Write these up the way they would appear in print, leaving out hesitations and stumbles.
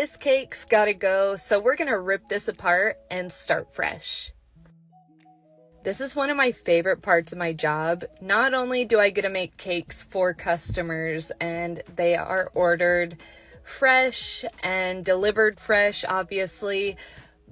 this cake's gotta go, so we're gonna rip this apart and start fresh. This is one of my favorite parts of my job. Not only do I get to make cakes for customers and they are ordered fresh and delivered fresh, obviously,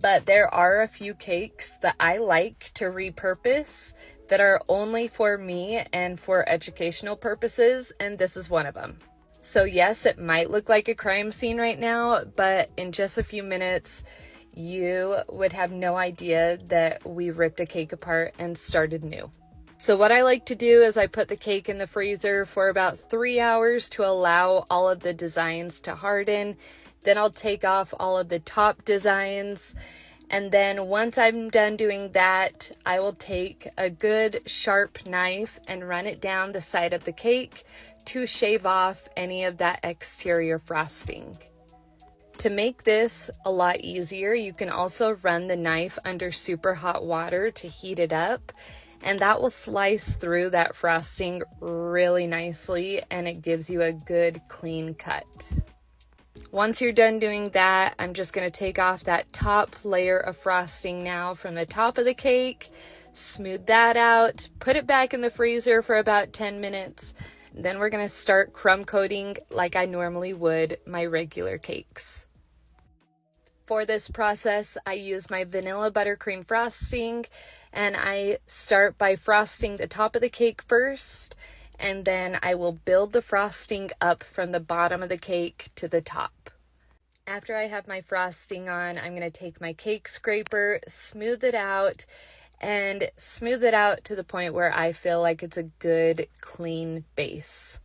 but there are a few cakes that I like to repurpose that are only for me and for educational purposes, and this is one of them. So yes, it might look like a crime scene right now, but in just a few minutes, you would have no idea that we ripped a cake apart and started new. So what I like to do is I put the cake in the freezer for about 3 hours to allow all of the designs to harden. Then I'll take off all of the top designs. And then once I'm done doing that, I will take a good sharp knife and run it down the side of the cake to shave off any of that exterior frosting. To make this a lot easier, you can also run the knife under super hot water to heat it up, and that will slice through that frosting really nicely, and it gives you a good clean cut. Once you're done doing that, I'm just going to take off that top layer of frosting now from the top of the cake, smooth that out, put it back in the freezer for about 10 minutes. Then we're going to start crumb coating like I normally would my regular cakes. For this process, I use my vanilla buttercream frosting, and I start by frosting the top of the cake first, and then I will build the frosting up from the bottom of the cake to the top. After I have my frosting on, I'm going to take my cake scraper, smooth it out to the point where I feel like it's a good, clean base.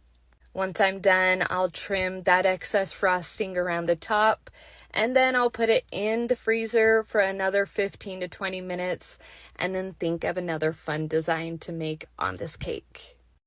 Once I'm done, I'll trim that excess frosting around the top, and then I'll put it in the freezer for another 15 to 20 minutes, and then think of another fun design to make on this cake.